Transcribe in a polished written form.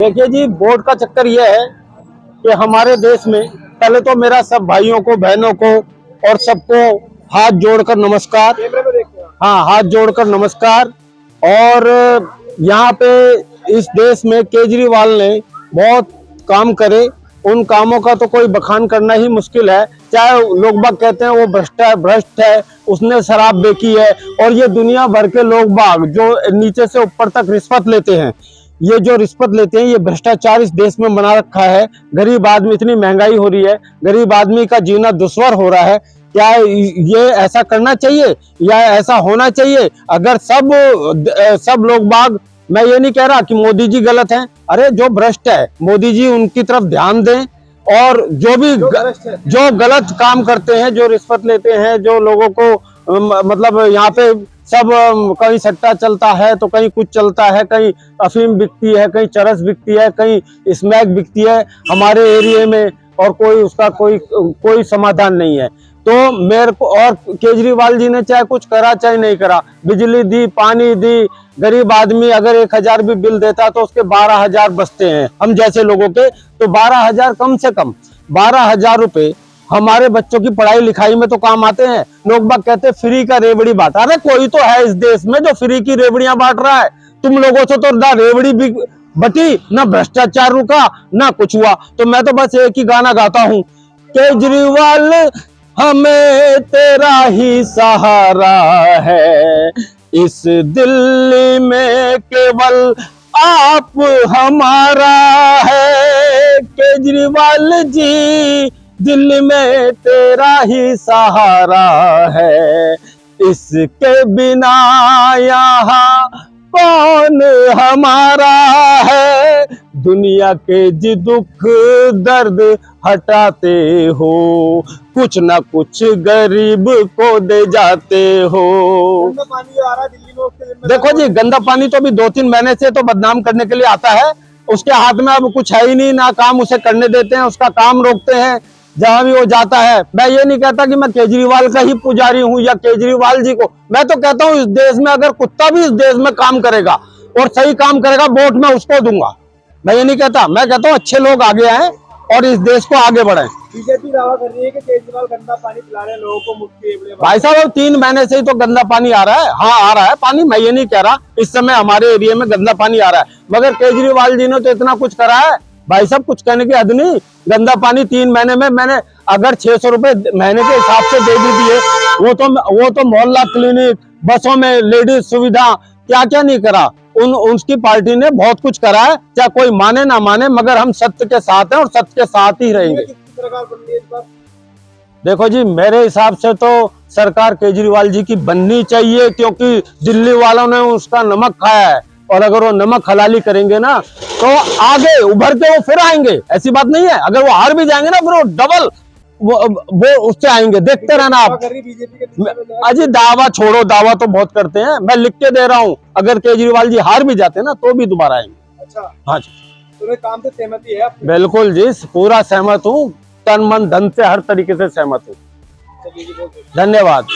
देखिए जी, वोट का चक्कर यह है कि हमारे देश में पहले तो मेरा सब भाइयों को, बहनों को और सबको हाथ जोड़कर नमस्कार। हाँ, हाथ जोड़कर नमस्कार। और यहाँ पे इस देश में केजरीवाल ने बहुत काम करे, उन कामों का तो कोई बखान करना ही मुश्किल है। चाहे लोग बाग कहते हैं वो भ्रष्ट है, उसने शराब बेची है, और ये दुनिया भर के लोग बाग जो नीचे से ऊपर तक रिश्वत लेते हैं, ये जो रिश्वत लेते हैं, ये भ्रष्टाचार इस देश में बना रखा है। गरीब आदमी, इतनी महंगाई हो रही है, गरीब आदमी का जीना दुश्वार हो रहा है। क्या ये ऐसा करना चाहिए या ऐसा होना चाहिए? अगर सब लोग बाग, मैं ये नहीं कह रहा कि मोदी जी गलत हैं, अरे जो भ्रष्ट है मोदी जी उनकी तरफ ध्यान दें, और जो गलत काम करते हैं, जो रिश्वत लेते हैं, जो लोगों को मतलब यहाँ पे सब कहीं सट्टा चलता है तो कहीं कुछ चलता है, कहीं अफीम बिकती है, कहीं चरस बिकती है, कहीं स्मैक बिकती है हमारे एरिया में, और कोई उसका कोई समाधान नहीं है। तो मेरे को, और केजरीवाल जी ने चाहे कुछ करा चाहे नहीं करा, बिजली दी, पानी दी, गरीब आदमी अगर 1000 भी बिल देता तो उसके 12,000 बचते हैं हम जैसे लोगों के। तो 12,000 कम से कम 12,000 रुपए हमारे बच्चों की पढ़ाई लिखाई में तो काम आते हैं। लोग बाग कहते हैं फ्री का रेवड़ी बांटा, अरे कोई तो है इस देश में जो फ्री की रेवड़ियां बांट रहा है। तुम लोगों से तो ना रेवड़ी भी बटी, ना भ्रष्टाचार रुका, ना कुछ हुआ। तो मैं तो बस एक ही गाना गाता हूँ, केजरीवाल हमें तेरा ही सहारा है, इस दिल्ली में केवल आप हमारा है। केजरीवाल जी, दिल्ली में तेरा ही सहारा है, इसके बिना यहाँ कौन हमारा है। दुनिया के जी दुख दर्द हटाते हो, कुछ ना कुछ गरीब को दे जाते हो। गंदा पानी आ रहा है दिल्ली में, उसके जिम्मेदार देखो जी, गंदा पानी तो अभी 2-3 महीने से तो बदनाम करने के लिए आता है। उसके हाथ में अब कुछ है ही नहीं, ना काम उसे करने देते हैं, उसका काम रोकते हैं जहां भी वो जाता है। मैं ये नहीं कहता कि मैं केजरीवाल का ही पुजारी हूं या केजरीवाल जी को, मैं तो कहता हूं इस देश में अगर कुत्ता भी इस देश में काम करेगा और सही काम करेगा, वोट मैं उसको दूंगा। मैं ये नहीं कहता, मैं कहता हूं अच्छे लोग आगे आए और इस देश को आगे बढ़ाएं। बीजेपी दावा कर रही है कि केजरीवाल गंदा पानी पिला रहे हैं लोगों को मुफ्त। भाई साहब, 3 महीने से ही तो गंदा पानी आ रहा है। हाँ, आ रहा है पानी, मैं ये नहीं कह रहा इस समय हमारे एरिया में गंदा पानी आ रहा है, मगर केजरीवाल जी ने तो इतना कुछ करा है भाई साहब, कुछ कहने की हद नहीं। गंदा पानी 3 महीने में मैंने अगर 600 रुपए महीने के हिसाब से दे दी दिए, वो तो मोहल्ला क्लिनिक, बसों में लेडीज सुविधा, क्या क्या नहीं करा। उसकी पार्टी ने बहुत कुछ करा है, चाहे कोई माने ना माने, मगर हम सत्य के साथ हैं और सत्य के साथ ही रहेंगे। देखो जी, मेरे हिसाब से तो सरकार केजरीवाल जी की बननी चाहिए, क्योंकि दिल्ली वालों ने उसका नमक खाया है, और अगर वो नमक हलाली करेंगे ना तो आगे उभर के वो फिर आएंगे, ऐसी बात नहीं है। अगर वो हार भी जाएंगे ना, फिर वो डबल वो उससे आएंगे, देखते रहना आप। अजी दावा छोड़ो, दावा तो बहुत करते हैं, मैं लिख के दे रहा हूँ, अगर केजरीवाल जी हार भी जाते हैं ना तो भी दोबारा आएंगे। अच्छा, हाँ जी, तुम्हें काम से सहमति है? बिल्कुल जी, पूरा सहमत हूँ, तन मन धन से हर तरीके से सहमत हूँ। धन्यवाद।